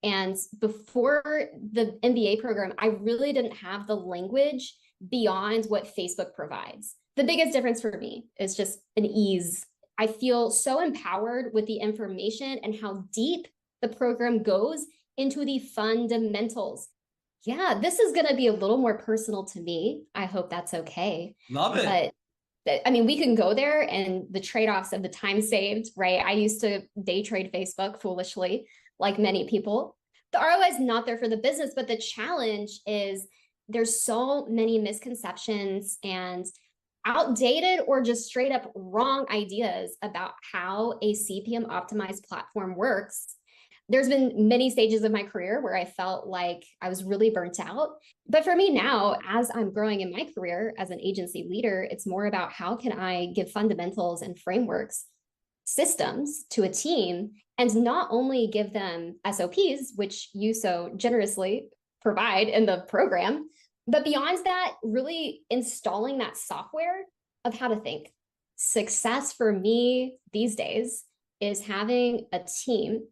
And before the MBA program, I really didn't have the language beyond what Facebook provides. The biggest difference for me is just an ease. I feel so empowered with the information and how deep the program goes into the fundamentals. Yeah, this is going to be a little more personal to me. I hope that's okay. Love it. But I mean, we can go there and the trade-offs of the time saved, right? I used to day trade Facebook foolishly, like many people. The ROI is not there for the business, but the challenge is there's so many misconceptions and outdated or just straight up wrong ideas about how a CPM optimized platform works. There's been many stages of my career where I felt like I was really burnt out. But for me now, as I'm growing in my career as an agency leader, it's more about how can I give fundamentals and frameworks, systems to a team, and not only give them SOPs, which you so generously provide in the program, but beyond that, really installing that software of how to think. Success for me these days is having a team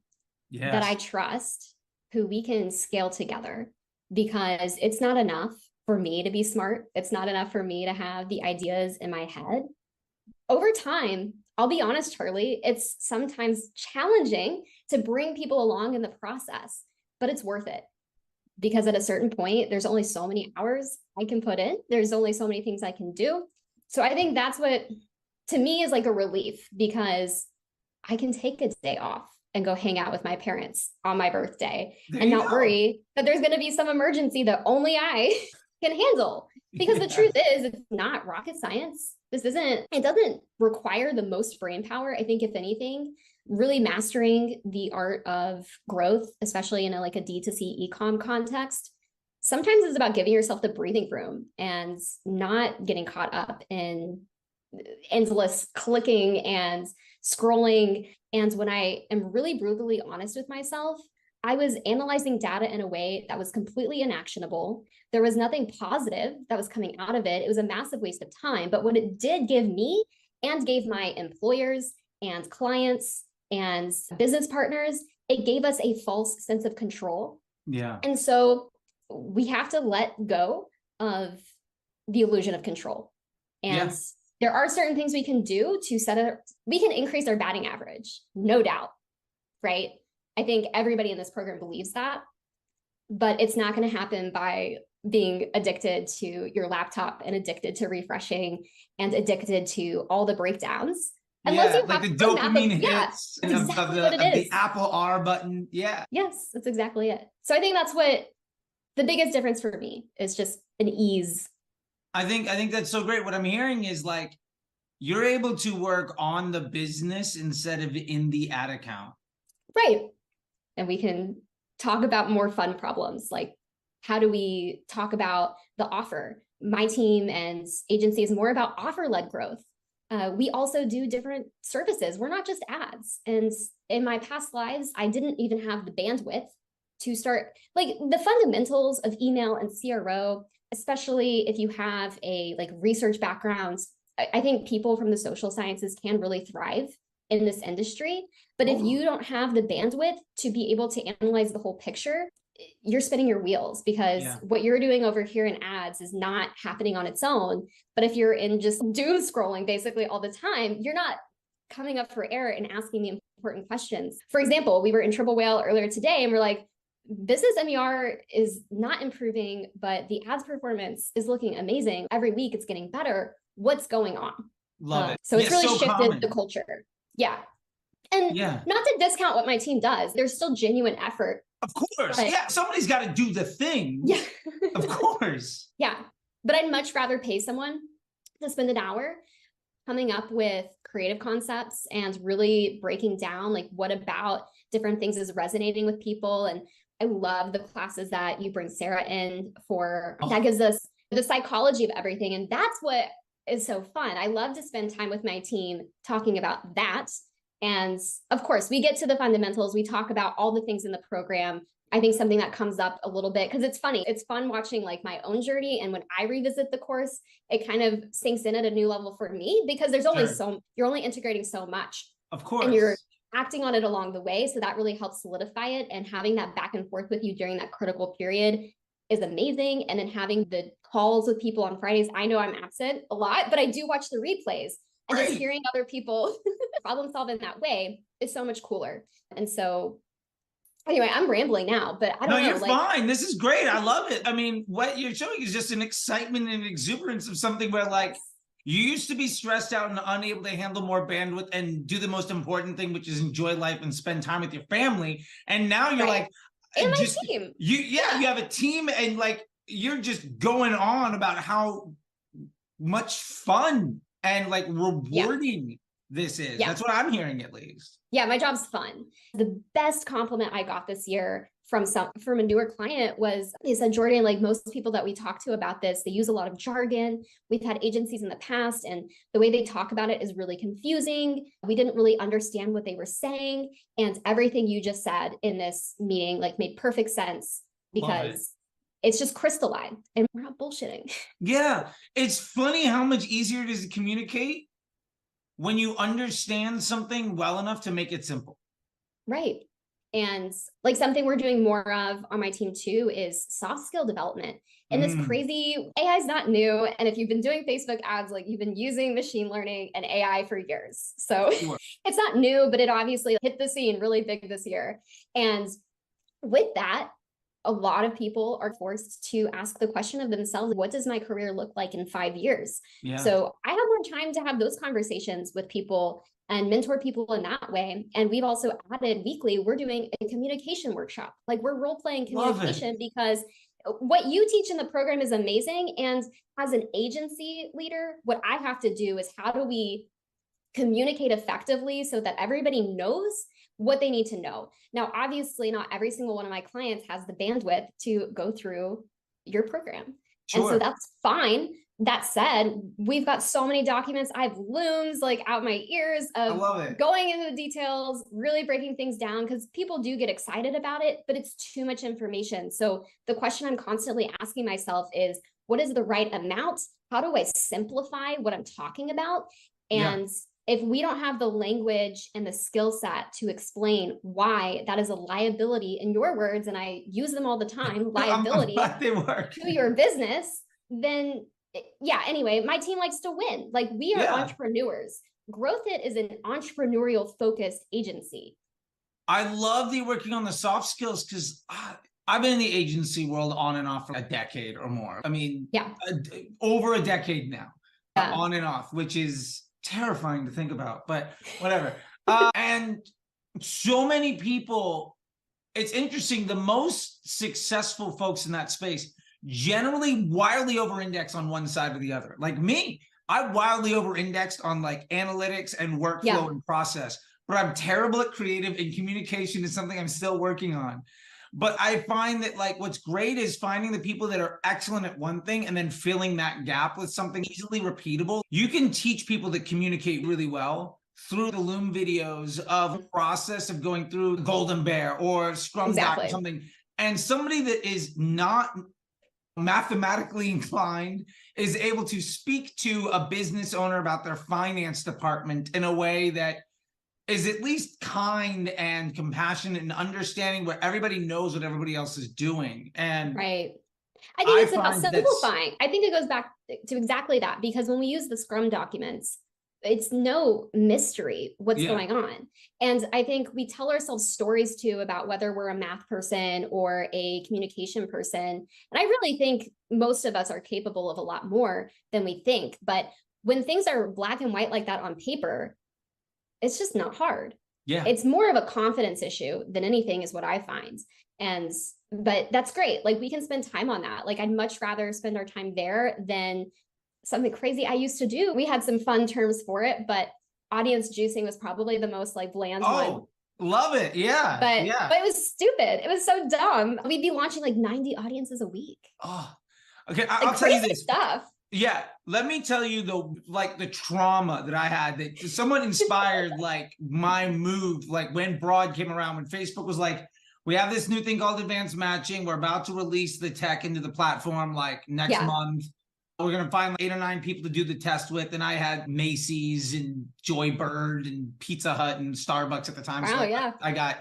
that I trust, who we can scale together, because it's not enough for me to be smart. It's not enough for me to have the ideas in my head. Over time, I'll be honest, Charlie, it's sometimes challenging to bring people along in the process, but it's worth it. Because at a certain point, there's only so many hours I can put in. There's only so many things I can do. So I think that's what, to me, is like a relief, because I can take a day off and go hang out with my parents on my birthday and not worry that there's going to be some emergency that only I can handle. Because the truth is, it's not rocket science. It doesn't require the most brain power. I think if anything, really mastering the art of growth, especially in a D2C e-com context, sometimes it's about giving yourself the breathing room and not getting caught up in endless clicking and scrolling. And when I am really brutally honest with myself, I was analyzing data in a way that was completely inactionable. There was nothing positive that was coming out of it. It was a massive waste of time. But what it did give me and gave my employers and clients and business partners, it gave us a false sense of control. Yeah. And so we have to let go of the illusion of control. And there are certain things we can do to we can increase our batting average, no doubt, right? I think everybody in this program believes that, but it's not going to happen by being addicted to your laptop and addicted to refreshing and addicted to all the breakdowns. Unless you have the dopamine hits of the Apple R button. Yeah. Yes, that's exactly it. So I think that's what the biggest difference for me is, just an ease. I think that's so great. What I'm hearing is like, you're able to work on the business instead of in the ad account. Right. And we can talk about more fun problems, like how do we talk about the offer? My team and agency is more about offer-led growth. We also do different services. We're not just ads. And in my past lives, I didn't even have the bandwidth to start, like, the fundamentals of email and CRO, especially if you have a research background. I think people from the social sciences can really thrive in this industry. But if you don't have the bandwidth to be able to analyze the whole picture, you're spinning your wheels, because what you're doing over here in ads is not happening on its own. But if you're in just doom scrolling basically all the time, you're not coming up for air and asking the important questions. For example, we were in Triple Whale earlier today and we're like, business MER is not improving, but the ads performance is looking amazing. Every week it's getting better. What's going on? Love it. So it's really shifted the culture. Yeah. And not to discount what my team does. There's still genuine effort. Of course. Somebody's got to do the thing. Yeah. Of course. Yeah. But I'd much rather pay someone to spend an hour coming up with creative concepts and really breaking down what about different things is resonating with people. And I love the classes that you bring Sarah in for. That gives us the psychology of everything. And that's what is so fun. I love to spend time with my team talking about that. And of course, we get to the fundamentals. We talk about all the things in the program. I think something that comes up a little bit, because it's funny. It's fun watching my own journey. And when I revisit the course, it kind of sinks in at a new level for me, because there's only you're only integrating so much. Of course. And you're acting on it along the way. So that really helps solidify it. And having that back and forth with you during that critical period is amazing. And then having the calls with people on Fridays. I know I'm absent a lot, but I do watch the replays. And just hearing other people problem solve in that way is so much cooler. And so anyway, I'm rambling now, but I don't know. No, you're fine. This is great. I love it. I mean, what you're showing is just an excitement and exuberance of something where like you used to be stressed out and unable to handle more bandwidth and do the most important thing, which is enjoy life and spend time with your family. And now you're like, and my team. You have a team and like, you're just going on about how much fun and like rewarding this is. That's what I'm hearing, at least. Yeah, my job's fun. The best compliment I got this year from a newer client was, they said, Jordan, like most people that we talk to about this, they use a lot of jargon. We've had agencies in the past, and the way they talk about it is really confusing. We didn't really understand what they were saying. And everything you just said in this meeting like made perfect sense, because it's just crystalline and we're not bullshitting. Yeah. It's funny how much easier it is to communicate when you understand something well enough to make it simple. Right. And like something we're doing more of on my team too is soft skill development. And this crazy AI is not new. And if you've been doing Facebook ads, like you've been using machine learning and AI for years. So it's not new, but it obviously hit the scene really big this year. And with that, a lot of people are forced to ask the question of themselves, what does my career look like in 5 years? So I have more time to have those conversations with people and mentor people in that way. And we've also added weekly, we're doing a communication workshop. Like we're role-playing communication, because what you teach in the program is amazing. And as an agency leader, what I have to do is how do we communicate effectively so that everybody knows what they need to know. Now, obviously, not every single one of my clients has the bandwidth to go through your program. And so that's fine. That said, we've got so many documents. I have looms like out my ears of going into the details, really breaking things down, because people do get excited about it, but it's too much information. So the question I'm constantly asking myself is, what is the right amount? How do I simplify what I'm talking about? And if we don't have the language and the skill set to explain why that is a liability, in your words, and I use them all the time, liability to your business, then anyway, my team likes to win. Like we are entrepreneurs. GrowthHit is an entrepreneurial focused agency. I love that you're working on the soft skills, because I've been in the agency world on and off for a decade or more. I mean, over a decade now, on and off, which is terrifying to think about, but whatever. And so many people, it's interesting, the most successful folks in that space generally wildly over-index on one side or the other. Like me, I wildly over-indexed on like analytics and workflow and process, but I'm terrible at creative, and communication is something I'm still working on. But I find that like what's great is finding the people that are excellent at one thing and then filling that gap with something easily repeatable. You can teach people that communicate really well through the Loom videos of a process of going through Golden Bear or Scrum Doc or something. And somebody that is not mathematically inclined is able to speak to a business owner about their finance department in a way that is at least kind and compassionate and understanding where everybody knows what everybody else is doing. And I think it's about simplifying. I think it goes back to exactly that, because when we use the Scrum documents, it's no mystery what's going on. And I think we tell ourselves stories too about whether we're a math person or a communication person. And I really think most of us are capable of a lot more than we think. But when things are black and white like that on paper, it's just not hard. It's more of a confidence issue than anything, is what I find. But that's great. Like we can spend time on that. Like I'd much rather spend our time there than something crazy I used to do. We had some fun terms for it, but audience juicing was probably the most like bland one. Love it. But it was stupid. It was so dumb. We'd be launching like 90 audiences a week. Okay. I'll tell you this stuff. Let me tell you the trauma that I had, that someone inspired like my move, like when Broad came around, when Facebook was like, we have this new thing called advanced matching. We're about to release the tech into the platform like next month. we're going to find 8 or 9 people to do the test with. And I had Macy's and Joybird and Pizza Hut and Starbucks at the time. Wow, so yeah. I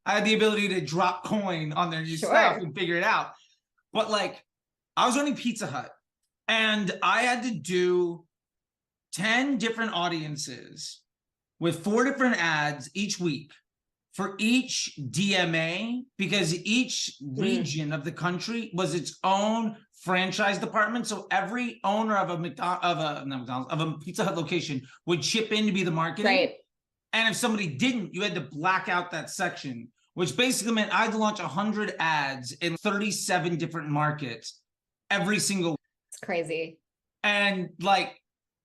had the ability to drop coin on their new stuff and figure it out. But like, I was running Pizza Hut and I had to do 10 different audiences with 4 different ads each week for each DMA, because each region of the country was its own franchise department. So every owner of a Pizza Hut location would chip in to be the marketing. Right. And if somebody didn't, you had to black out that section, which basically meant I had to launch 100 ads in 37 different markets every single week. It's crazy. And like,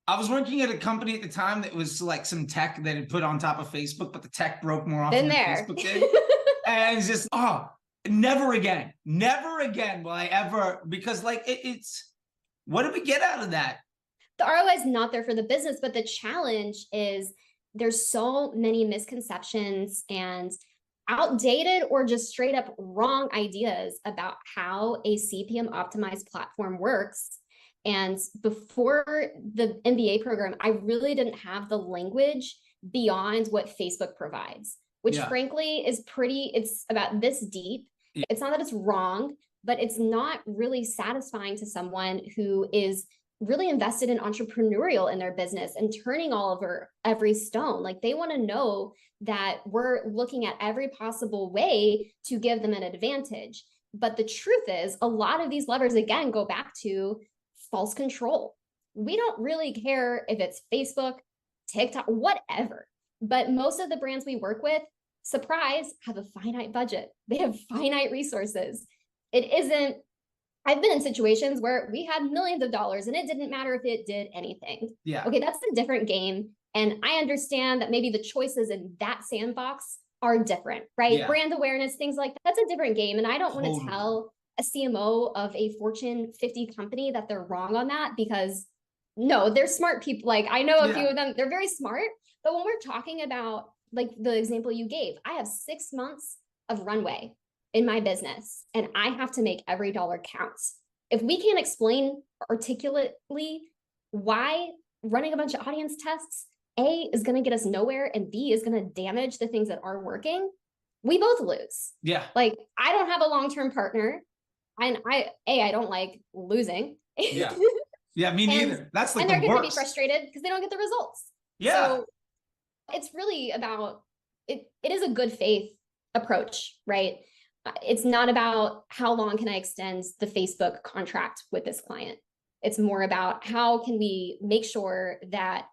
I was working at a company at the time that was like some tech that had put on top of Facebook, but the tech broke more often than Facebook did. And it's just, never again will I ever, because like it's, what did we get out of that? The ROI is not there for the business, but the challenge is there's so many misconceptions and outdated or just straight up wrong ideas about how a CPM optimized platform works. And before the MBA program, I really didn't have the language beyond what Facebook provides, which frankly is it's about this deep. Yeah. It's not that it's wrong, but it's not really satisfying to someone who is really invested in entrepreneurial in their business and turning all over every stone. Like, they want to know that we're looking at every possible way to give them an advantage. But the truth is, a lot of these levers, again, go back to false control. We don't really care if it's Facebook, TikTok, whatever. But most of the brands we work with, surprise, have a finite budget. They have finite resources. I've been in situations where we had millions of dollars and it didn't matter if it did anything. Yeah. Okay, that's a different game. And I understand that maybe the choices in that sandbox are different, right? Yeah. Brand awareness, things like that. That's a different game. And I don't want to tell a CMO of a Fortune 50 company that they're wrong on that, because no, they're smart people. Like, I know a few of them, they're very smart. But when we're talking about like the example you gave, I have 6 months of runway in my business and I have to make every dollar counts. If we can't explain articulately why running a bunch of audience tests, A, is going to get us nowhere and B, is going to damage the things that are working, we both lose. Yeah. Like, I don't have a long-term partner. And I don't like losing. Yeah. Yeah, me neither. That's like and they're going to be frustrated because they don't get the results. Yeah. So it's really about it is a good faith approach, right? It's not about how long can I extend the Facebook contract with this client. It's more about how can we make sure that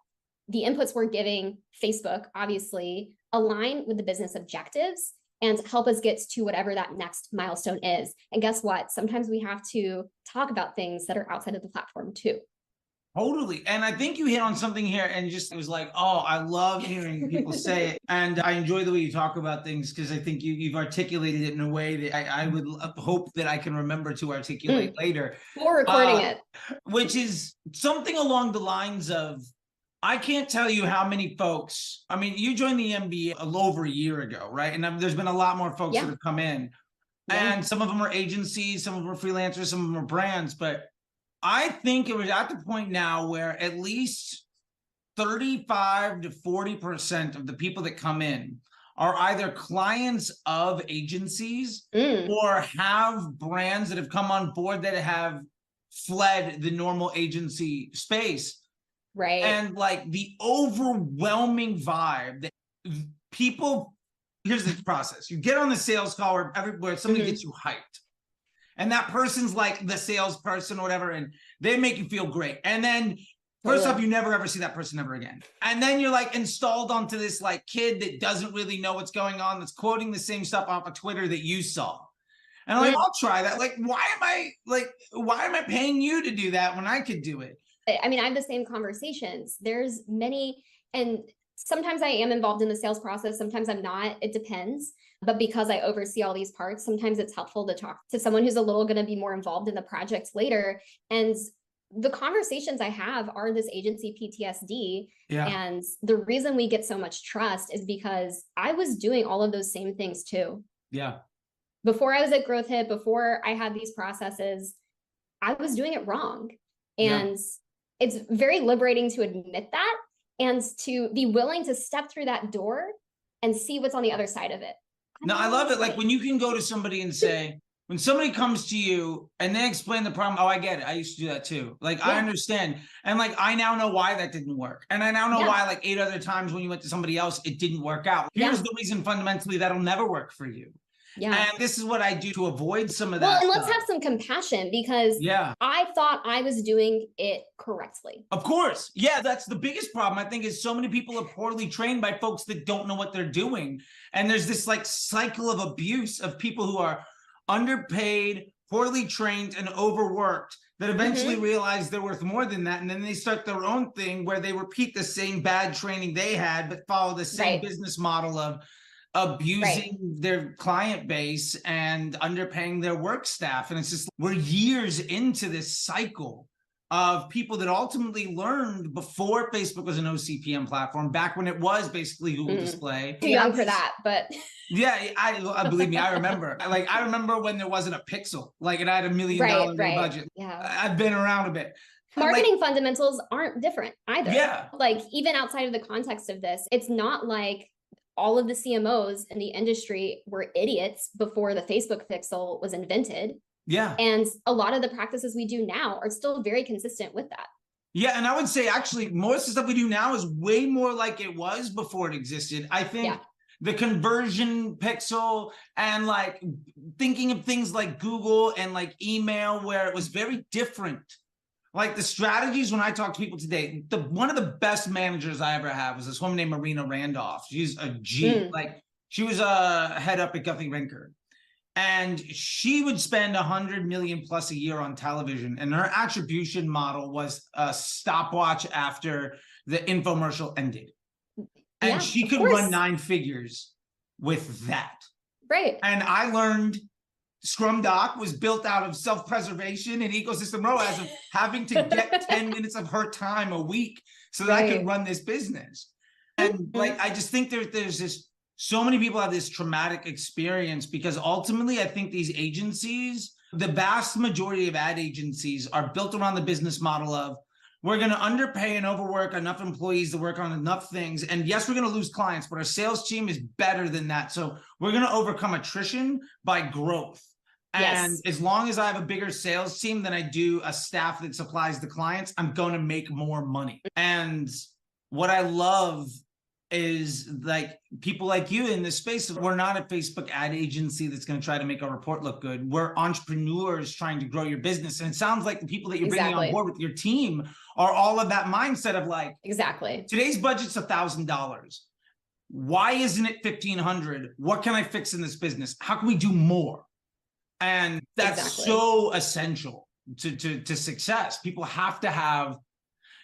the inputs we're giving Facebook obviously align with the business objectives and help us get to whatever that next milestone is. And guess what? Sometimes we have to talk about things that are outside of the platform too. Totally. And I think you hit on something here and just, it was like, oh, I love hearing people say it. And I enjoy the way you talk about things, because I think you've articulated it in a way that I would hope that I can remember to articulate later. Or recording it. Which is something along the lines of, I can't tell you how many folks, I mean, you joined the MBA a little over a year ago, right? And there's been a lot more folks that have come in. And some of them are agencies, some of them are freelancers, some of them are brands. But I think it was at the point now where at least 35 to 40% of the people that come in are either clients of agencies or have brands that have come on board that have fled the normal agency space. Right. And like the overwhelming vibe that people, here's the process. You get on the sales call where somebody gets you hyped. And that person's like the salesperson or whatever, and they make you feel great. And then first off, you never ever see that person ever again. And then you're like installed onto this like kid that doesn't really know what's going on, that's quoting the same stuff off of Twitter that you saw. And I'm like, I'll try that. Like, why am I paying you to do that when I could do it? I mean, I have the same conversations. There's many, and sometimes I am involved in the sales process. Sometimes I'm not. It depends. But because I oversee all these parts, sometimes it's helpful to talk to someone who's a little going to be more involved in the project later. And the conversations I have are this agency PTSD. Yeah. And the reason we get so much trust is because I was doing all of those same things too. Yeah. Before I was at GrowthHit, before I had these processes, I was doing it wrong. And it's very liberating to admit that and to be willing to step through that door and see what's on the other side of it. No, I love it. Like when you can go to somebody and say, when somebody comes to you and they explain the problem, oh, I get it. I used to do that too. Like, I understand. And like, I now know why that didn't work. And I now know why like 8 other times when you went to somebody else, it didn't work out. Here's the reason fundamentally that'll never work for you. Yeah. And this is what I do to avoid some of that. Well, and let's have some compassion because I thought I was doing it correctly. Of course. Yeah, that's the biggest problem, I think, is so many people are poorly trained by folks that don't know what they're doing. And there's this like cycle of abuse of people who are underpaid, poorly trained, and overworked that eventually realize they're worth more than that. And then they start their own thing where they repeat the same bad training they had, but follow the same business model of abusing their client base and underpaying their work staff. And it's just, we're years into this cycle of people that ultimately learned before Facebook was an OCPM platform, back when it was basically Google Display. Too young for that, but yeah, I believe me, I remember. Like, I remember when there wasn't a pixel, like it had $1 million budget. Yeah, I've been around a bit. Marketing fundamentals aren't different either. Yeah, like even outside of the context of this, it's not like all of the CMOs in the industry were idiots before the Facebook pixel was invented. Yeah. And a lot of the practices we do now are still very consistent with that. Yeah. And I would say actually most of the stuff we do now is way more like it was before it existed. I think the conversion pixel and like thinking of things like Google and like email, where it was very different. Like the strategies, when I talk to people today, one of the best managers I ever had was this woman named Marina Randolph. She's a G. Like she was a head up at Guthrie Rinker. And she would spend 100 million plus a year on television. And her attribution model was a stopwatch after the infomercial ended. And she could run 9 figures with that. Right. And I learned Scrum Doc was built out of self-preservation and ecosystem ROAS of having to get 10 minutes of her time a week so that I could run this business. And like, I just think there's this, so many people have this traumatic experience because ultimately I think these agencies, the vast majority of ad agencies are built around the business model of, we're going to underpay and overwork enough employees to work on enough things. And yes, we're going to lose clients, but our sales team is better than that. So we're going to overcome attrition by growth. And as long as I have a bigger sales team than I do a staff that supplies the clients, I'm going to make more money. And what I love is like people like you in this space. We're not a Facebook ad agency that's going to try to make our report look good. We're entrepreneurs trying to grow your business. And it sounds like the people that you're bringing on board with your team are all of that mindset of like, today's budget's $1,000. Why isn't it $1,500? What can I fix in this business? How can we do more? And that's so essential to success. People have to have,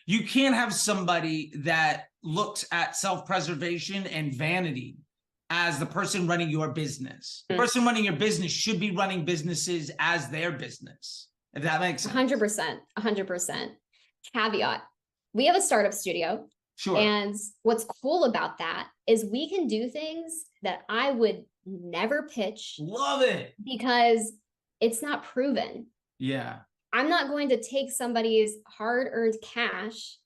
you can't have somebody that looks at self-preservation and vanity as the person running your business. The person running your business should be running businesses as their business. If that makes sense. 100%. Caveat. We have a startup studio. Sure. And what's cool about that is we can do things that I would never pitch. Love it. Because it's not proven. Yeah. I'm not going to take somebody's hard-earned cash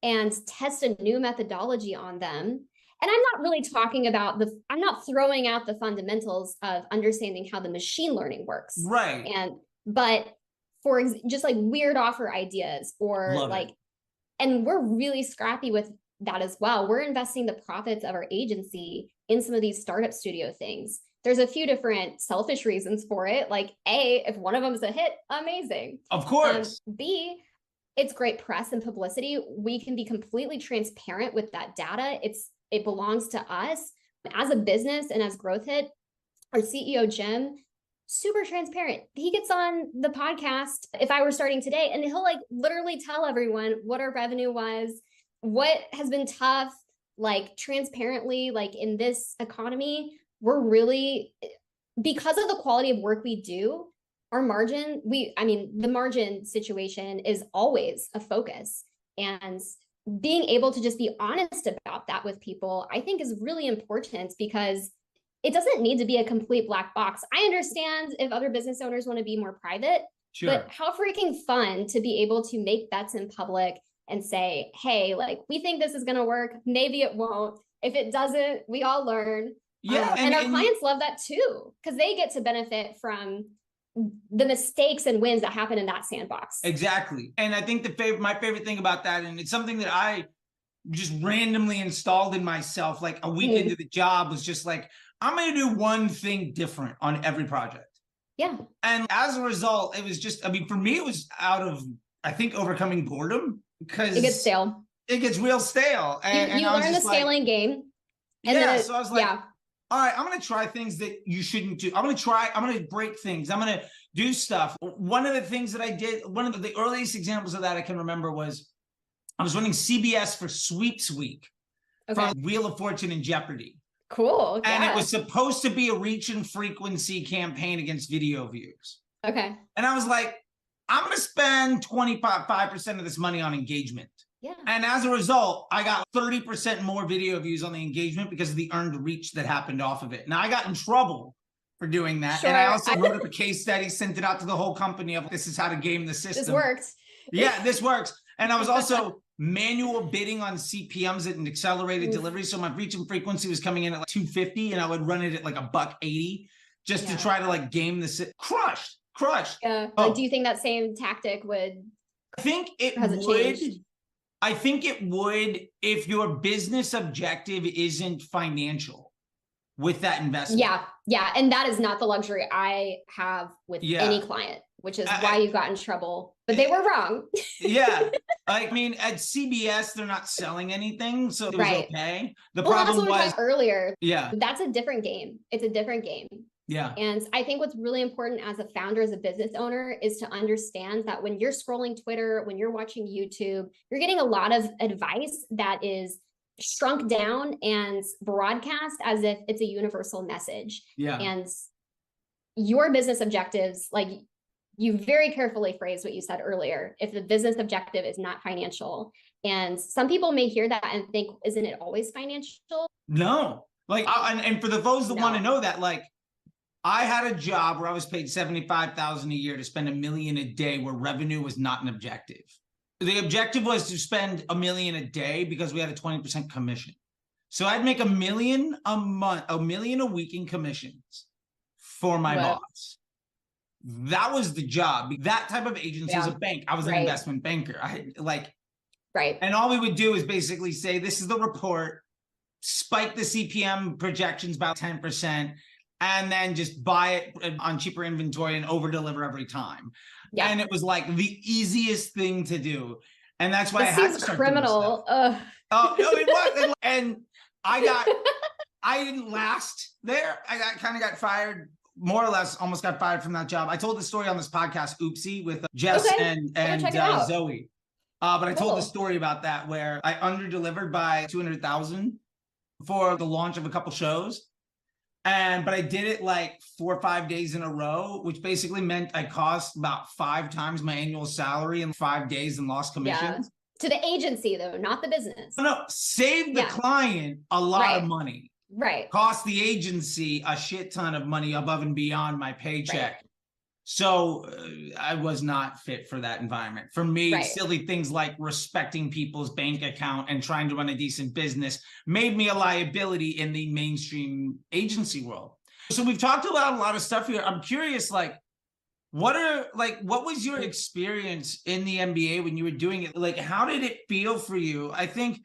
and test a new methodology on them. And I'm not really talking about I'm not throwing out the fundamentals of understanding how the machine learning works. Right. But for just like weird offer ideas or and we're really scrappy with that as well. We're investing the profits of our agency in some of these startup studio things. There's a few different selfish reasons for it. Like A, if one of them is a hit, amazing. Of course. B, it's great press and publicity. We can be completely transparent with that data. It belongs to us. As a business and as GrowthHit, our CEO, Jim, super transparent. He gets on the podcast if I were starting today, and he'll like literally tell everyone what our revenue was, what has been tough, like transparently, like in this economy, we're really, because of the quality of work we do, our margin, the margin situation is always a focus. And being able to just be honest about that with people, I think is really important because it doesn't need to be a complete black box. I understand if other business owners want to be more private, Sure. But how freaking fun to be able to make bets in public and say, hey, like, we think this is going to work. Maybe it won't. If it doesn't, we all learn. Yeah. And our clients love that too, because they get to benefit from the mistakes and wins that happen in that sandbox. Exactly. And I think my favorite thing about that, and it's something that I just randomly installed in myself, like a week into the job, was just like, I'm going to do one thing different on every project. Yeah. And as a result, it was just, I mean, for me, it was out of, I think, overcoming boredom, because it gets stale. It gets real stale. And you learn the scaling game. And then so I was like, all right, I'm going to try things that you shouldn't do. I'm going to break things. I'm going to do stuff. One of the things that I did, one of the earliest examples of that I can remember was I was running CBS for Sweeps Week from Wheel of Fortune and Jeopardy. Cool. And it was supposed to be a reach and frequency campaign against video views. Okay. And I was like, I'm going to spend 25% of this money on engagement. Yeah. And as a result, I got 30% more video views on the engagement because of the earned reach that happened off of it. Now, I got in trouble for doing that. Sure. And I also wrote up a case study, sent it out to the whole company of, this is how to game the system. This worked. Yeah, this works. And I was also manual bidding on CPMs at an accelerated delivery. So my reach and frequency was coming in at like 250, and I would run it at like $180 just to try to like game the system. Crushed. Yeah. Like, do you think that same tactic would? I think it would. I think it would if your business objective isn't financial with that investment. Yeah. And that is not the luxury I have with any client, which is why you got in trouble. But they were wrong. Yeah. I mean, at CBS, they're not selling anything, so it was okay. The problem was earlier. Yeah. That's a different game. It's a different game. Yeah. And I think what's really important as a founder, as a business owner, is to understand that when you're scrolling Twitter, when you're watching YouTube, you're getting a lot of advice that is shrunk down and broadcast as if it's a universal message. Yeah. And your business objectives, like you very carefully phrased what you said earlier, if the business objective is not financial. And some people may hear that and think, isn't it always financial? No. Like, and for the those that want to know that, like, I had a job where I was paid $75,000 a year to spend $1 million a day, where revenue was not an objective. The objective was to spend $1 million a day because we had a 20% commission. So I'd make $1 million a month, $1 million a week in commissions for my boss. That was the job. That type of agency is a bank. I was an investment banker. And all we would do is basically say, this is the report, spike the CPM projections about 10%, and then just buy it on cheaper inventory and over deliver every time. Yeah. And it was like the easiest thing to do. And that's why I had to start criminal. Oh, no, it was. And I didn't last there. I kind of got fired, more or less, almost got fired from that job. I told the story on this podcast, Oopsie, with Jess and Zoe. But I told the story about that where I under-delivered by 200,000 for the launch of a couple shows. But I did it like 4 or 5 days in a row, which basically meant I cost about 5 times my annual salary in 5 days and lost commissions. To the agency though, not the business. No, saved the client a lot of money. Right. Cost the agency a shit ton of money above and beyond my paycheck. Right. So I was not fit for that environment. For me, silly things like respecting people's bank account and trying to run a decent business made me a liability in the mainstream agency world. So we've talked about a lot of stuff here. I'm curious, like, what was your experience in the MBA when you were doing it? Like, how did it feel for you? I think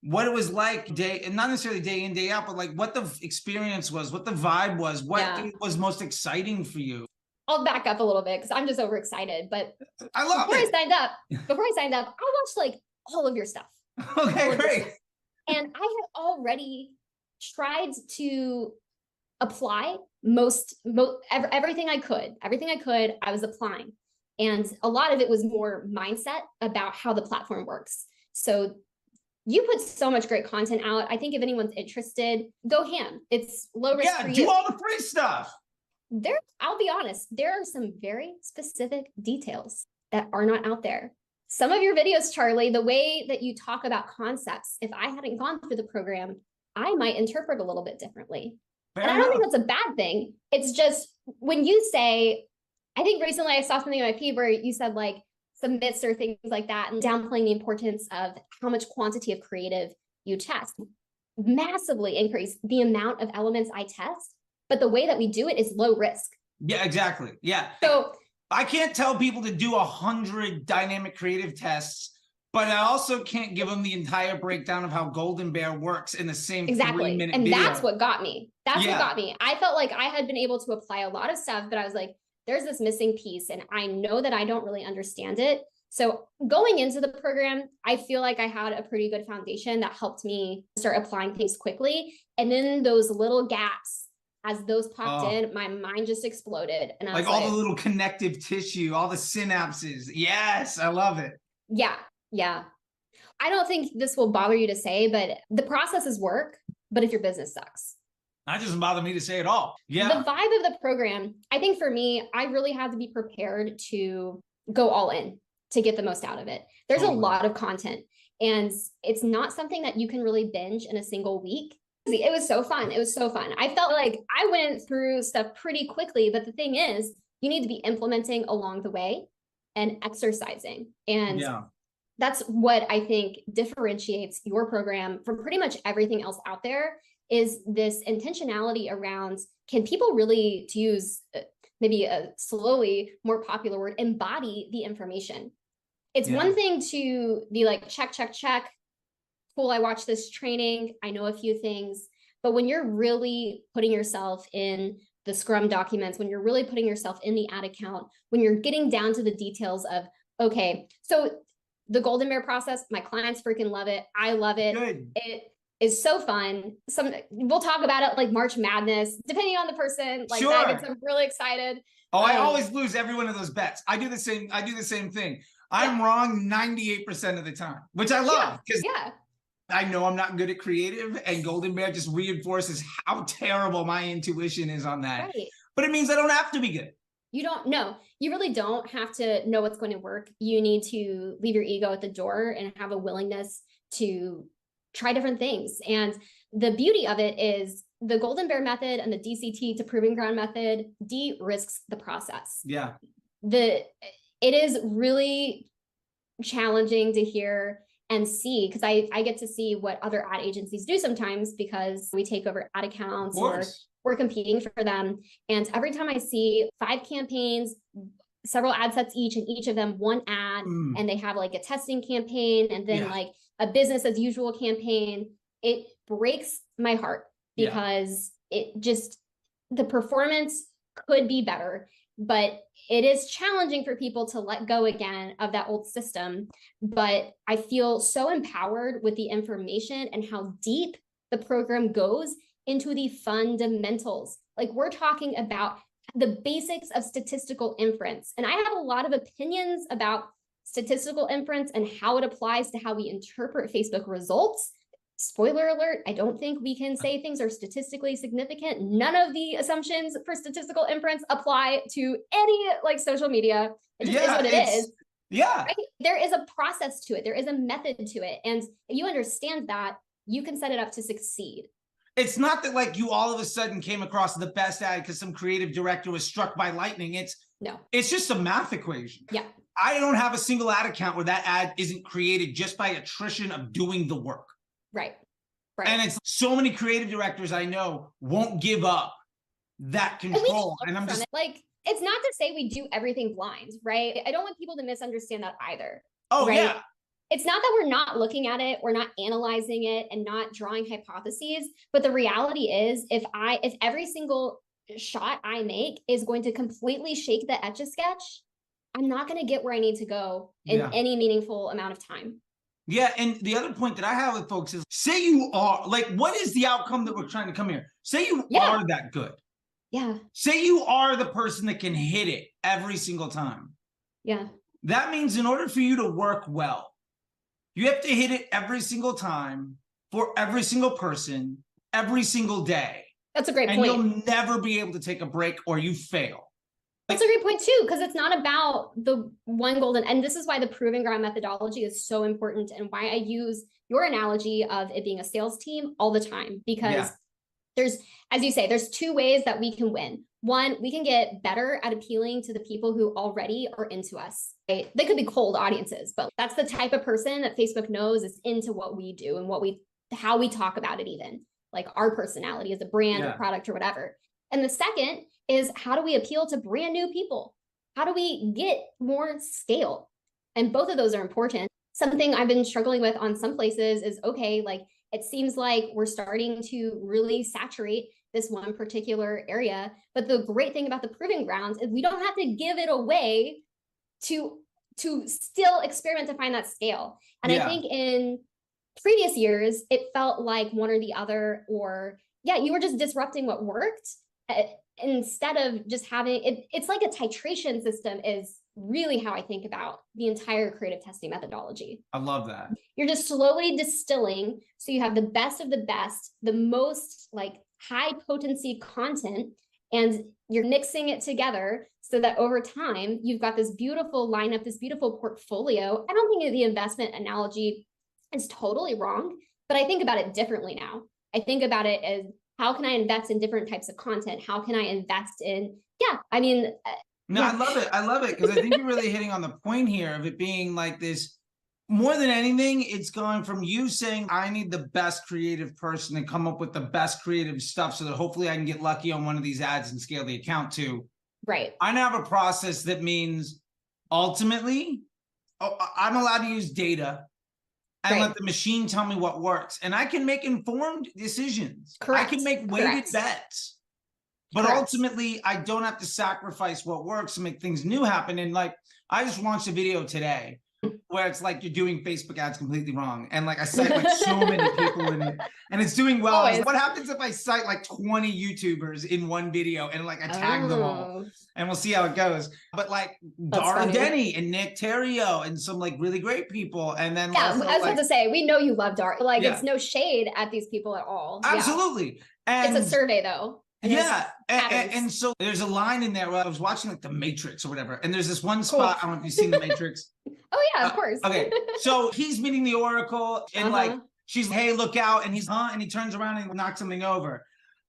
what it was like not necessarily day in, day out, but like what the experience was, what the vibe was, what was most exciting for you? I'll back up a little bit because I'm just overexcited. But I love before I signed up, I watched like all of your stuff. Okay, great. And I had already tried to apply everything I could. I was applying. And a lot of it was more mindset about how the platform works. So you put so much great content out. I think if anyone's interested, go ham. It's low risk for you. Do all the free stuff. I'll be honest, there are some very specific details that are not out there. Some of your videos, Charlie, the way that you talk about concepts, if I hadn't gone through the program, I might interpret a little bit differently. I don't think that's a bad thing. It's just when you say, I think recently I saw something on my feed where you said like submits or things like that, and downplaying the importance of how much quantity of creative you test. Massively increase the amount of elements I test, but the way that we do it is low risk. Yeah, exactly. Yeah. So I can't tell people to do 100 dynamic creative tests, but I also can't give them the entire breakdown of how Golden Bear works in the same 3-minute and video. That's what got me. That's what got me. I felt like I had been able to apply a lot of stuff, but I was like, there's this missing piece, and I know that I don't really understand it. So going into the program, I feel like I had a pretty good foundation that helped me start applying things quickly. And then those little gaps, as those popped in, my mind just exploded. And I was like all the little connective tissue, all the synapses. Yes, I love it. Yeah, yeah. I don't think this will bother you to say, but the processes work, but if your business sucks. That doesn't bother me to say at all. Yeah. The vibe of the program, I think for me, I really had to be prepared to go all in to get the most out of it. There's a lot of content, and it's not something that you can really binge in a single week. It was so fun. It was so fun. I felt like I went through stuff pretty quickly, but the thing is, you need to be implementing along the way and exercising. And that's what I think differentiates your program from pretty much everything else out there, is this intentionality around, can people really, to use maybe a slowly more popular word, embody the information. It's one thing to be like, check, check, check. Cool, I watched this training. I know a few things. But when you're really putting yourself in the Scrum documents, when you're really putting yourself in the ad account, when you're getting down to the details of, okay, so the Golden Bear process, my clients freaking love it. I love it. Good. It is so fun. We'll talk about it like March Madness, depending on the person. Like that gets them really excited. Oh, I always lose every one of those bets. I do the same thing. I'm wrong 98% of the time, which I love, because I know I'm not good at creative, and Golden Bear just reinforces how terrible my intuition is on that. Right. But it means I don't have to be good. You don't know. You really don't have to know what's going to work. You need to leave your ego at the door and have a willingness to try different things. And the beauty of it is the Golden Bear method and the DCT to proving ground method de-risks the process. Yeah. It is really challenging to hear and see, because I get to see what other ad agencies do sometimes, because we take over ad accounts or we're competing for them. And every time I see 5 campaigns, several ad sets each, and each of them one ad, and they have like a testing campaign and then like a business as usual campaign, it breaks my heart, because it just, the performance could be better, but it is challenging for people to let go again of that old system. But I feel so empowered with the information and how deep the program goes into the fundamentals. Like, we're talking about the basics of statistical inference. And I have a lot of opinions about statistical inference and how it applies to how we interpret Facebook results. Spoiler alert, I don't think we can say things are statistically significant. None of the assumptions for statistical inference apply to any like social media. It just is what it is. Yeah. Right? There is a process to it. There is a method to it. And if you understand that, you can set it up to succeed. It's not that like you all of a sudden came across the best ad because some creative director was struck by lightning. It's just a math equation. Yeah. I don't have a single ad account where that ad isn't created just by attrition of doing the work. Right. And it's so many creative directors I know won't give up that control. And I'm just like, it's not to say we do everything blind, right? I don't want people to misunderstand that either. Oh, right? yeah. It's not that we're not looking at it, we're not analyzing it and not drawing hypotheses. But the reality is, if every single shot I make is going to completely shake the Etch-a-Sketch, I'm not going to get where I need to go in any meaningful amount of time. Yeah. And the other point that I have with folks is, say you are like, what is the outcome that we're trying to come here? Say you are that good. Yeah. Say you are the person that can hit it every single time. Yeah. That means in order for you to work well, you have to hit it every single time for every single person, every single day. That's a great point. And you'll never be able to take a break, or you fail. That's a great point too, because it's not about the one golden, and this is why the proving ground methodology is so important, and why I use your analogy of it being a sales team all the time, because There's, as you say, there's two ways that we can win. One, we can get better at appealing to the people who already are into us. Right? They could be cold audiences, but that's the type of person that Facebook knows is into what we do and how we talk about it, even like our personality as a brand or product or whatever. And the second is, how do we appeal to brand new people? How do we get more scale? And both of those are important. Something I've been struggling with on some places is, okay, like it seems like we're starting to really saturate this one particular area. But the great thing about the proving grounds is we don't have to give it away to still experiment to find that scale. And I think in previous years, it felt like one or the other, or you were just disrupting what worked instead of just having it. It's like a titration system is really how I think about the entire creative testing methodology. I love that. You're just slowly distilling so you have the best of the best, the most like high potency content, and you're mixing it together so that over time you've got this beautiful lineup, this beautiful portfolio. I don't think the investment analogy is totally wrong, but I think about it differently now. I think about it as, how can I invest in different types of content? How can I invest in, No, I love it. I love it, because I think you're really hitting on the point here of it being like this. More than anything, it's going from you saying, I need the best creative person to come up with the best creative stuff so that hopefully I can get lucky on one of these ads and scale the account to. Right. I now have a process that means ultimately I'm allowed to use data and let the machine tell me what works. And I can make informed decisions. Correct. I can make weighted bets. But ultimately, I don't have to sacrifice what works to make things new happen. And like, I just watched a video today where it's like you're doing Facebook ads completely wrong. And like, I cite like so many people in it, and it's doing well. Like, what happens if I cite like 20 YouTubers in one video and like I tag them all? And we'll see how it goes. But like Dara Denny and Nick Terrio and some like really great people. And then I was about to say, we know you love Dara. Like it's no shade at these people at all. Absolutely. And it's a survey though. And so there's a line in there where I was watching like The Matrix or whatever, and there's this one spot, I don't know if you've seen The Matrix. Oh yeah, of course. Okay, so he's meeting the Oracle, and like she's, hey, look out, and he's and he turns around and knocks something over,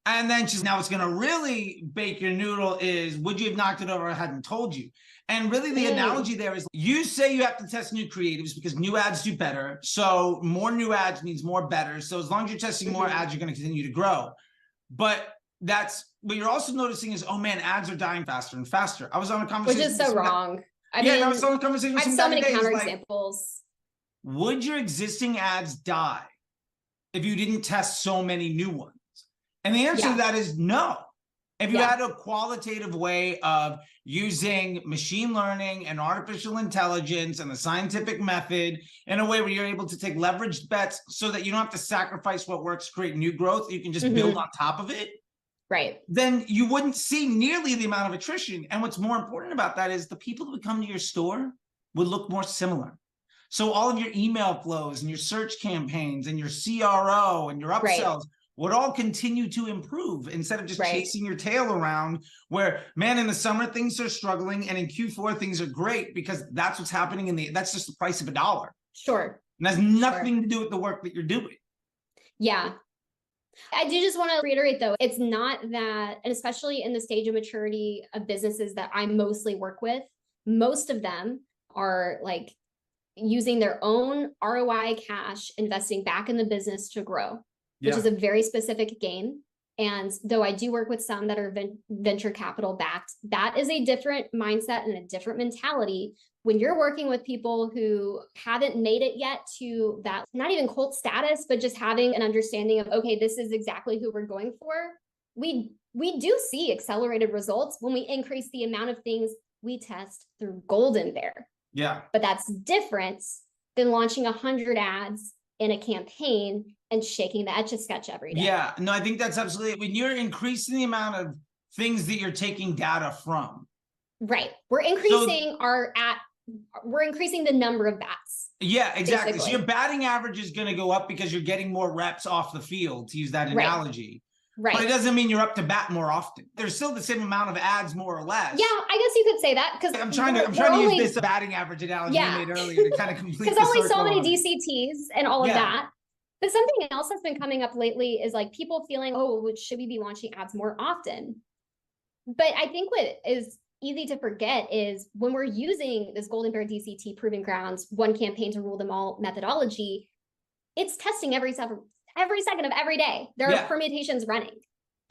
and then she's, now it's gonna really bake your noodle is, would you have knocked it over if I hadn't told you? And really the analogy there is, you say you have to test new creatives because new ads do better, so more new ads means more better, so as long as you're testing more ads, you're gonna continue to grow. But that's what you're also noticing is, oh man, ads are dying faster and faster. I was on a conversation. Which is so wrong. I was on a conversation with I have so many counterexamples. Would your existing ads die if you didn't test so many new ones? And the answer to that is no. If you had a qualitative way of using machine learning and artificial intelligence and the scientific method in a way where you're able to take leveraged bets so that you don't have to sacrifice what works to create new growth, you can just build on top of it. Right. Then you wouldn't see nearly the amount of attrition. And what's more important about that is the people who would come to your store would look more similar. So all of your email flows and your search campaigns and your CRO and your upsells would all continue to improve instead of just chasing your tail around where, man, in the summer things are struggling and in Q4 things are great because that's what's happening that's just the price of $1. Sure. And has nothing to do with the work that you're doing. Yeah. I do just want to reiterate, though, it's not that, and especially in the stage of maturity of businesses that I mostly work with, most of them are like using their own ROI cash, investing back in the business to grow, which is a very specific game. And though I do work with some that are venture capital backed, that is a different mindset and a different mentality. When you're working with people who haven't made it yet to that, not even cult status, but just having an understanding of, okay, this is exactly who we're going for. We do see accelerated results when we increase the amount of things we test through Golden Bear. Yeah. But that's different than launching 100 ads in a campaign and shaking the Etch-a-Sketch every day. Yeah, no, I think that's absolutely it. When you're increasing the amount of things that you're taking data from. Right. We're increasing we're increasing the number of bats. Yeah, exactly. Basically. So your batting average is going to go up because you're getting more reps off the field, to use that analogy. Right. But it doesn't mean you're up to bat more often. There's still the same amount of ads, more or less. Yeah, I guess you could say that, because I'm trying to use this batting average analogy you made earlier to kind of complete. Because only so many DCTs and all of that. But something else that's been coming up lately is like people feeling, oh, should we be launching ads more often? But I think what is easy to forget is when we're using this Golden Bear DCT proven grounds, one campaign to rule them all methodology, it's testing every second of every day. There are permutations running,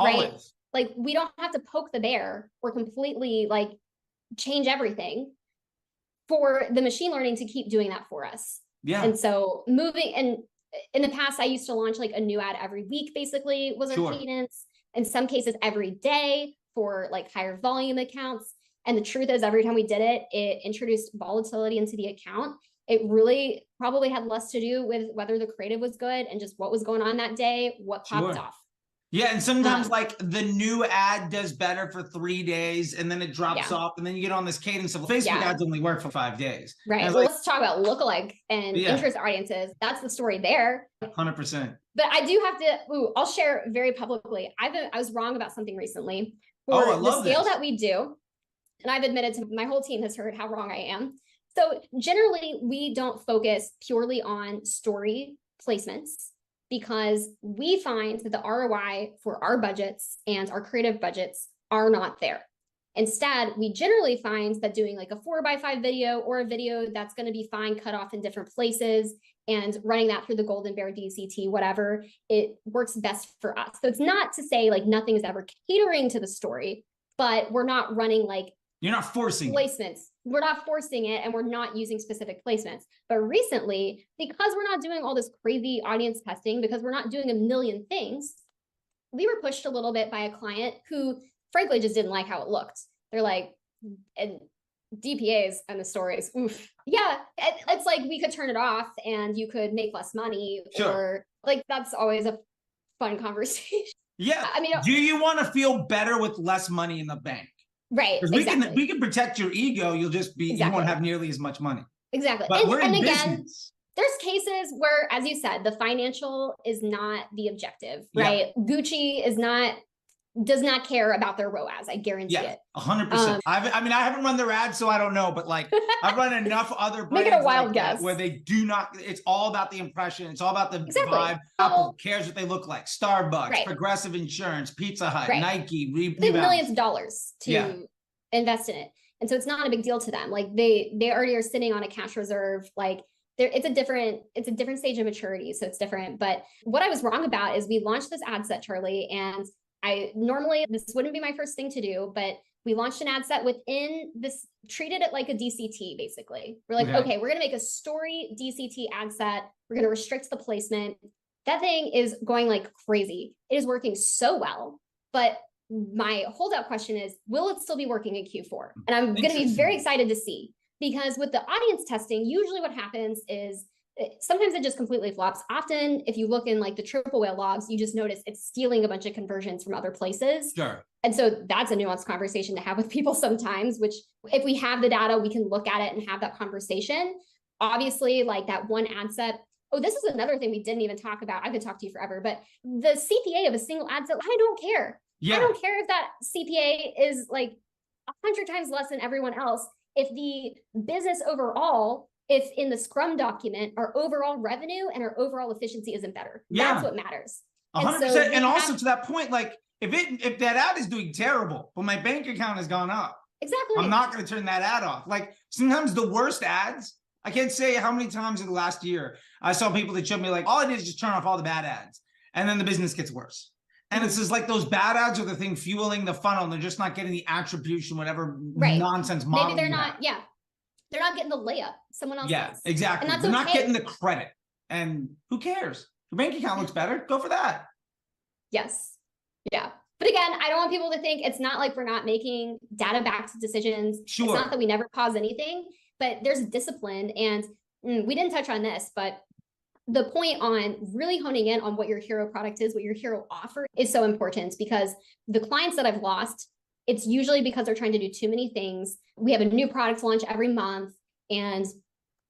right? Always. Like we don't have to poke the bear or completely like change everything for the machine learning to keep doing that for us. Yeah. And so moving, and in the past, I used to launch like a new ad every week, basically was our cadence. In some cases, every day for like higher volume accounts. And the truth is, every time we did it, it introduced volatility into the account. It really probably had less to do with whether the creative was good and just what was going on that day, what popped off. Yeah, and sometimes like the new ad does better for 3 days and then it drops off, and then you get on this cadence of Facebook ads only work for 5 days. Right. Well, let's talk about lookalike and interest audiences. That's the story there. 100%. But I do have to, I'll share very publicly. I was wrong about something recently. For the scale that we do, and I've admitted to my whole team has heard how wrong I am. So generally, we don't focus purely on story placements, because we find that the ROI for our budgets and our creative budgets are not there. Instead, we generally find that doing like a 4x5 video or a video that's going to be fine cut off in different places and running that through the Golden Bear DCT, whatever, it works best for us. So it's not to say like nothing is ever catering to the story, but we're not running like you're not forcing placements. We're not forcing it, and we're not using specific placements. But recently, because we're not doing all this crazy audience testing, because we're not doing a million things, we were pushed a little bit by a client who frankly just didn't like how it looked. They're like, and DPAs and the stories, oof. Yeah, it's like we could turn it off and you could make less money, or like that's always a fun conversation. Yeah. I mean, do you want to feel better with less money in the bank? Right. Exactly. We can protect your ego. You'll just be, you won't have nearly as much money. Exactly. But and again, there's cases where, as you said, the financial is not the objective, right? Gucci does not care about their ROAS. I guarantee it. 100%. I haven't run their ads, so I don't know, but like I've run enough other brands. Make it a wild guess. Where they do not, it's all about the impression. It's all about the vibe. Apple cares what they look like. Starbucks, Progressive Insurance, Pizza Hut, Nike, they have millions of dollars to invest in it. And so it's not a big deal to them. Like they already are sitting on a cash reserve. Like it's a different stage of maturity. So it's different. But what I was wrong about is we launched this ad set, Charlie, and normally this wouldn't be my first thing to do, but we launched an ad set within this, treated it like a DCT, basically. We're like, okay, we're going to make a story DCT ad set. We're going to restrict the placement. That thing is going like crazy. It is working so well, but my holdout question is, will it still be working in Q4? And I'm going to be very excited to see, because with the audience testing, usually what happens is sometimes it just completely flops. Often, if you look in like the triple whale logs, you just notice it's stealing a bunch of conversions from other places. Sure. And so that's a nuanced conversation to have with people sometimes, which if we have the data, we can look at it and have that conversation. Obviously, like that one ad set. Oh, this is another thing we didn't even talk about. I could talk to you forever, but the CPA of a single ad set, I don't care. I don't care if that CPA is like 100 times less than everyone else. If the business overall, if in the Scrum document, our overall revenue and our overall efficiency isn't better. That's what matters. 100%. And also to that point, like if that ad is doing terrible, but my bank account has gone up, I'm not going to turn that ad off. Like sometimes the worst ads, I can't say how many times in the last year I saw people that showed me like, all I did is just turn off all the bad ads, and then the business gets worse. And it's just like those bad ads are the thing fueling the funnel, and they're just not getting the attribution, whatever nonsense model. Maybe they're not, they're not getting the layup. Someone else does. Exactly. And that's they're not getting the credit. And who cares? Your bank account looks better. Go for that. Yes. Yeah. But again, I don't want people to think it's not like we're not making data-backed decisions. Sure. It's not that we never pause anything, but there's discipline. And we didn't touch on this, but the point on really honing in on what your hero product is, what your hero offer is so important, because the clients that I've lost, it's usually because they're trying to do too many things. We have a new product launch every month. And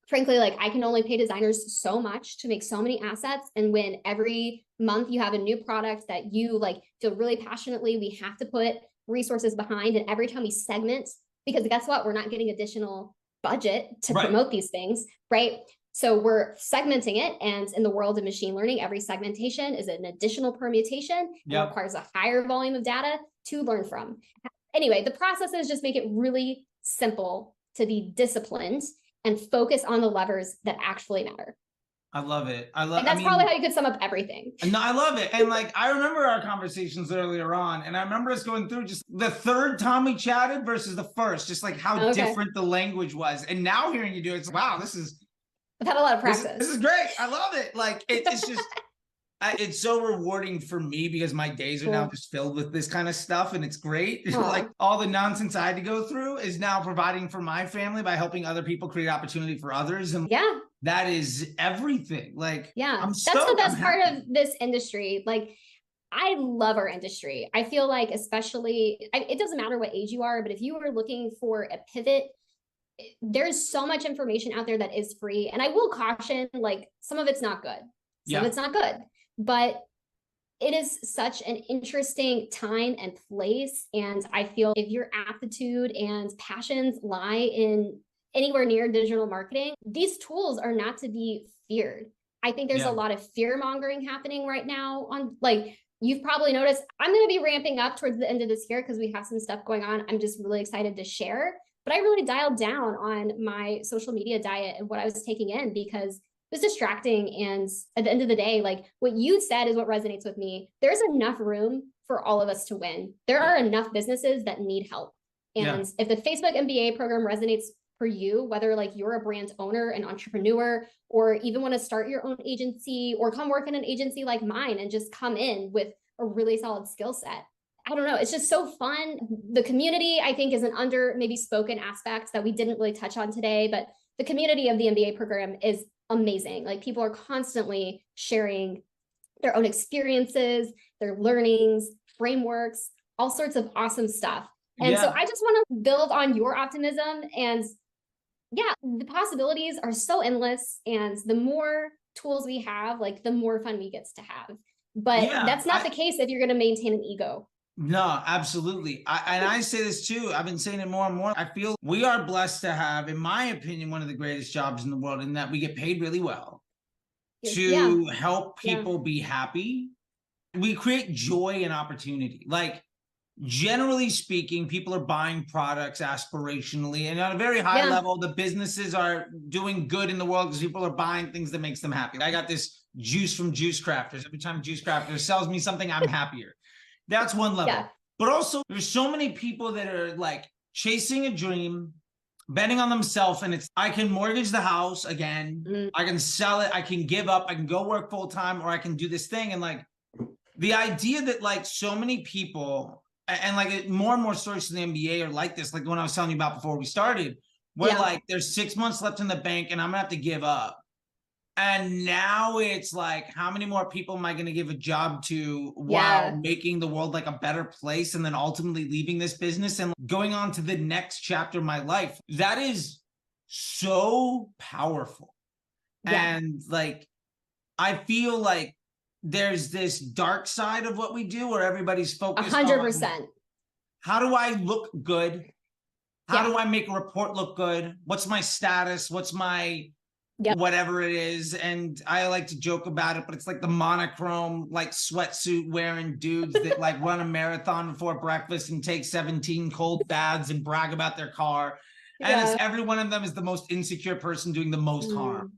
frankly, like I can only pay designers so much to make so many assets. And when every month you have a new product that you like feel really passionately, we have to put resources behind. And every time we segment, because guess what? We're not getting additional budget to promote these things, right? So we're segmenting it. And in the world of machine learning, every segmentation is an additional permutation and requires a higher volume of data to learn from. Anyway, the process is just make it really simple to be disciplined and focus on the levers that actually matter. I love it. And that's probably how you could sum up everything. No, I love it. And like, I remember our conversations earlier on, and I remember us going through just the third time we chatted versus the first, just like how different the language was. And now hearing you do it, it's wow, I've had a lot of practice. This is great. I love it. Like, it's just, it's so rewarding for me because my days are now just filled with this kind of stuff, and it's great. Like all the nonsense I had to go through is now providing for my family by helping other people create opportunity for others. And that is everything. Like, that's the best part of this industry. Like, I love our industry. I feel like, especially, it doesn't matter what age you are, but if you are looking for a pivot, there's so much information out there that is free. And I will caution, like, some of it's not good. Some of it's not good. But it is such an interesting time and place. And I feel if your aptitude and passions lie in anywhere near digital marketing, these tools are not to be feared. I think there's a lot of fear mongering happening right now on, like, you've probably noticed, I'm going to be ramping up towards the end of this year because we have some stuff going on. I'm just really excited to share. But I really dialed down on my social media diet and what I was taking in because it was distracting. And at the end of the day, like what you said is what resonates with me. There's enough room for all of us to win. There are enough businesses that need help. And if the Facebook MBA program resonates for you, whether like you're a brand owner, an entrepreneur, or even want to start your own agency or come work in an agency like mine and just come in with a really solid skill set. I don't know. It's just so fun. The community, I think, is an under maybe spoken aspect that we didn't really touch on today, but the community of the MBA program is amazing. Like people are constantly sharing their own experiences, their learnings, frameworks, all sorts of awesome stuff. And so I just want to build on your optimism. And the possibilities are so endless. And the more tools we have, like the more fun we get to have. But that's not the case if you're going to maintain an ego. No, absolutely. And I say this too. I've been saying it more and more. I feel we are blessed to have, in my opinion, one of the greatest jobs in the world in that we get paid really well to help people be happy. We create joy and opportunity. Like, generally speaking, people are buying products aspirationally, and on a very high level, the businesses are doing good in the world because people are buying things that makes them happy. I got this juice from Juice Crafters. Every time Juice Crafters sells me something, I'm happier. That's one level. But also, there's so many people that are like chasing a dream, betting on themselves, and it's, I can mortgage the house again, I can sell it, I can give up, I can go work full time, or I can do this thing. And like the idea that like so many people, and like more and more stories in the MBA are like this, like the one I was telling you about before we started, where like there's 6 months left in the bank and I'm gonna have to give up. And now it's like, how many more people am I going to give a job to while making the world like a better place, and then ultimately leaving this business and going on to the next chapter of my life? That is so powerful. And like, I feel like there's this dark side of what we do where everybody's focused 100%. on how do I look good? How do I make a report look good? What's my status? What's my whatever it is. And I like to joke about it, but it's like the monochrome, like sweatsuit wearing dudes that like run a marathon before breakfast and take 17 cold baths and brag about their car. And it's, every one of them is the most insecure person doing the most harm.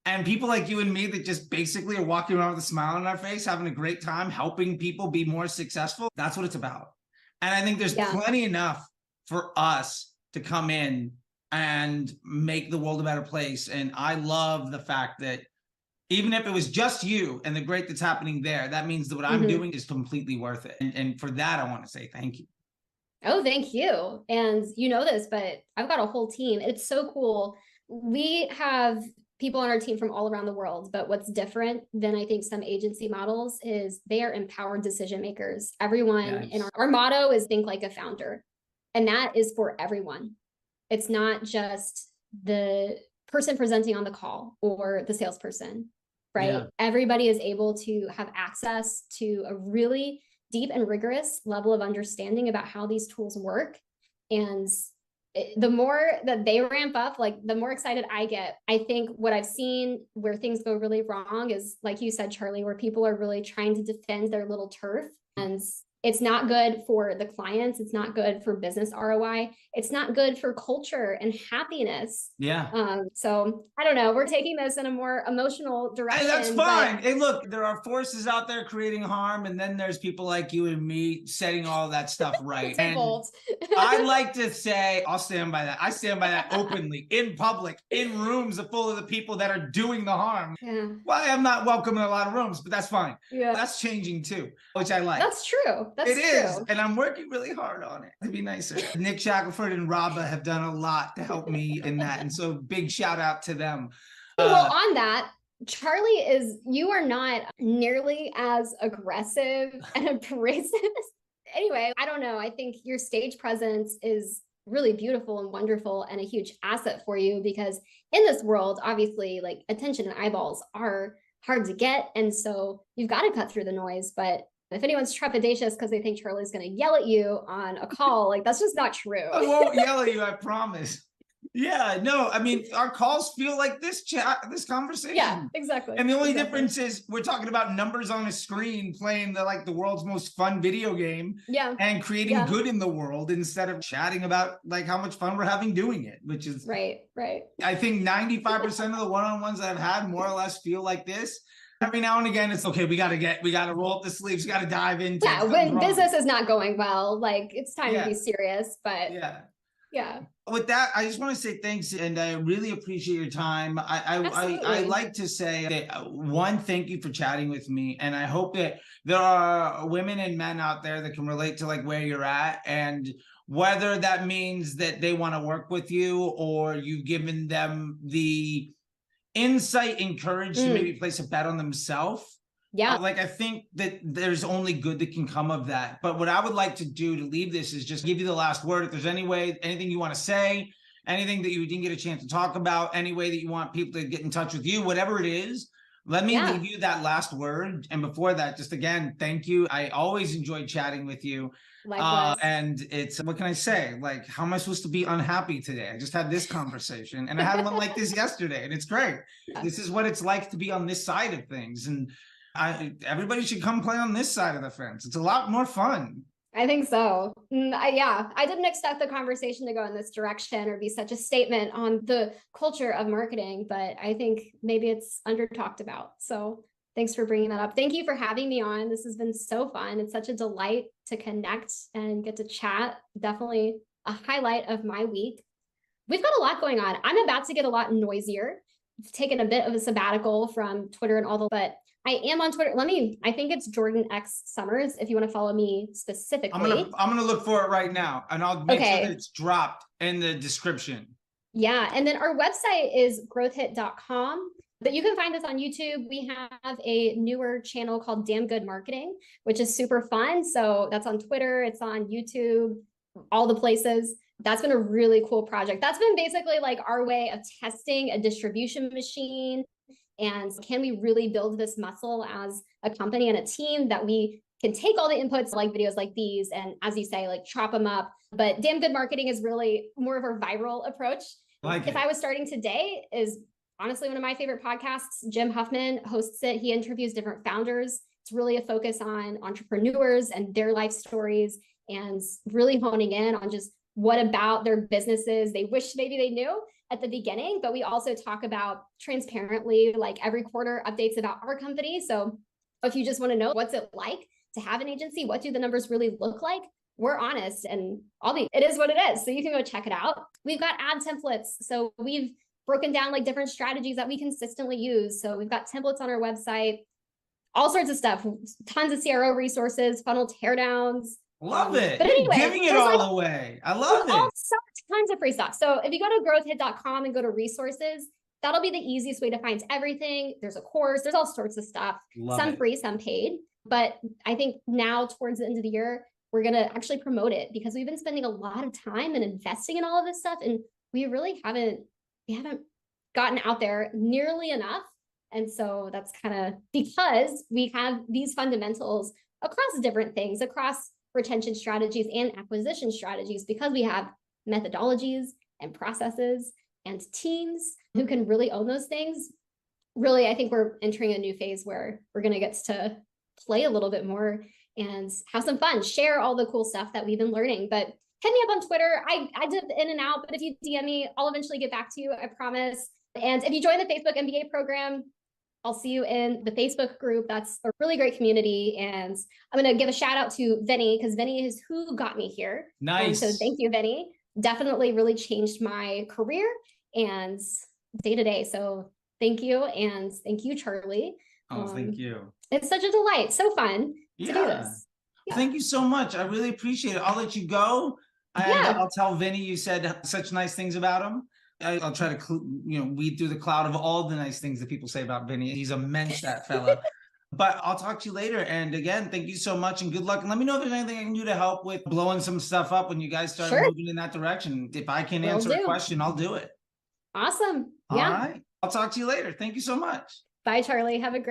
And people like you and me that just basically are walking around with a smile on our face, having a great time, helping people be more successful. That's what it's about. And I think there's plenty enough for us to come in and make the world a better place. And I love the fact that even if it was just you and the great that's happening there, that means that what I'm doing is completely worth it. And for that, I want to say thank you. Oh, thank you. And you know this, but I've got a whole team. It's so cool. We have people on our team from all around the world, but what's different than I think some agency models is they are empowered decision makers. Everyone in our motto is think like a founder. And that is for everyone. It's not just the person presenting on the call or the salesperson, right? Everybody is able to have access to a really deep and rigorous level of understanding about how these tools work. And the more that they ramp up, like the more excited I get. I think what I've seen where things go really wrong is, like you said, Charlie, where people are really trying to defend their little turf, and it's not good for the clients. It's not good for business ROI. It's not good for culture and happiness. Yeah. So I don't know. We're taking this in a more emotional direction. Hey, that's fine. Hey, look, there are forces out there creating harm, and then there's people like you and me setting all that stuff right. And I like to say, I'll stand by that. I stand by that openly, in public, in rooms full of the people that are doing the harm. Yeah. Well, I'm not welcome in a lot of rooms, but that's fine. Yeah. That's changing too, which I like. That's true. That's true. It is, and I'm working really hard on it to be nicer. Nick Shackelford and Rabba have done a lot to help me in that, and so big shout out to them. Well, on that, Charlie, you are not nearly as aggressive and abrasive. Anyway, I don't know. I think your stage presence is really beautiful and wonderful and a huge asset for you, because in this world, obviously, like, attention and eyeballs are hard to get. And so you've got to cut through the noise. But if anyone's trepidatious because they think Charlie's going to yell at you on a call, like, that's just not true. I won't yell at you, I promise. Yeah, no, I mean, our calls feel like this conversation. Yeah, exactly. And the only difference is we're talking about numbers on a screen, playing the world's most fun video game. Yeah. And creating good in the world, instead of chatting about like how much fun we're having doing it, which is right. I think 95% of the one-on-ones that I've had more or less feel like this. Every now and again, it's okay. We got to roll up the sleeves. We got to dive into. Yeah, when business is not going well, like, it's time to be serious. But yeah. With that, I just want to say thanks, and I really appreciate your time. I like to say that, one, thank you for chatting with me, and I hope that there are women and men out there that can relate to like where you're at, and whether that means that they want to work with you or you've given them the insight and courage to maybe place a bet on themselves. Yeah. Like, I think that there's only good that can come of that. But what I would like to do to leave this is just give you the last word. If there's anything you want to say, anything that you didn't get a chance to talk about, any way that you want people to get in touch with you, whatever it is, let me leave you that last word. And before that, just again, thank you. I always enjoyed chatting with you. Likewise. And it's, what can I say? Like, how am I supposed to be unhappy today? I just had this conversation, and I had one like this yesterday, and it's great. This is what it's like to be on this side of things. And everybody should come play on this side of the fence. It's a lot more fun. I think so. I didn't expect the conversation to go in this direction or be such a statement on the culture of marketing, but I think maybe it's under talked about. So thanks for bringing that up. Thank you for having me on. This has been so fun. It's such a delight to connect and get to chat. Definitely a highlight of my week. We've got a lot going on. I'm about to get a lot noisier. I've taken a bit of a sabbatical from Twitter and all the, but I am on Twitter. I think it's Jordan X Summers, if you want to follow me specifically. I'm gonna look for it right now, and I'll make sure that it's dropped in the description. Yeah, and then our website is growthhit.com. But you can find us on YouTube. We have a newer channel called Damn Good Marketing, which is super fun. So that's on Twitter, it's on YouTube, all the places. That's been a really cool project. That's been basically like our way of testing a distribution machine. And can we really build this muscle as a company and a team that we can take all the inputs, like videos like these, and as you say, like chop them up. But Damn Good Marketing is really more of a viral approach. If I was starting today, is honestly one of my favorite podcasts. Jim Huffman hosts it. He interviews different founders. It's really a focus on entrepreneurs and their life stories, and really honing in on just what about their businesses they wish maybe they knew at the beginning. But we also talk about transparently, like every quarter, updates about our company. So if you just want to know what's it like to have an agency, what do the numbers really look like, we're honest, and it is what it is. So you can go check it out. We've got ad templates. So we've broken down like different strategies that we consistently use. So we've got templates on our website, all sorts of stuff, tons of CRO resources, funnel teardowns. Love it. But anyway, giving it all away. I love it. Tons of free stuff. So if you go to growthhit.com and go to resources, that'll be the easiest way to find everything. There's a course, there's all sorts of stuff, some free, some paid. But I think now towards the end of the year, we're going to actually promote it, because we've been spending a lot of time and investing in all of this stuff. And we really haven't gotten out there nearly enough. And so that's kind of because we have these fundamentals across different things, across retention strategies and acquisition strategies, because we have methodologies and processes and teams who can really own those things. Really, I think we're entering a new phase where we're going to get to play a little bit more and have some fun, share all the cool stuff that we've been learning. But hit me up on Twitter. I dip in and out, but if you DM me, I'll eventually get back to you, I promise. And if you join the Facebook MBA program, I'll see you in the Facebook group. That's a really great community. And I'm going to give a shout out to Vinny, because Vinny is who got me here. Nice. So thank you, Vinny. Definitely really changed my career and day to day. So thank you. And thank you, Charlie. Oh, thank you. It's such a delight. So fun to do this. Yeah. Thank you so much. I really appreciate it. I'll let you go. And I'll tell Vinny you said such nice things about him. I'll try to, weed through the cloud of all the nice things that people say about Vinny. He's immense, that fella. But I'll talk to you later. And again, thank you so much and good luck. And let me know if there's anything I can do to help with blowing some stuff up when you guys start moving in that direction. If I can answer a question, I'll do it. Awesome. All right. I'll talk to you later. Thank you so much. Bye, Charlie. Have a great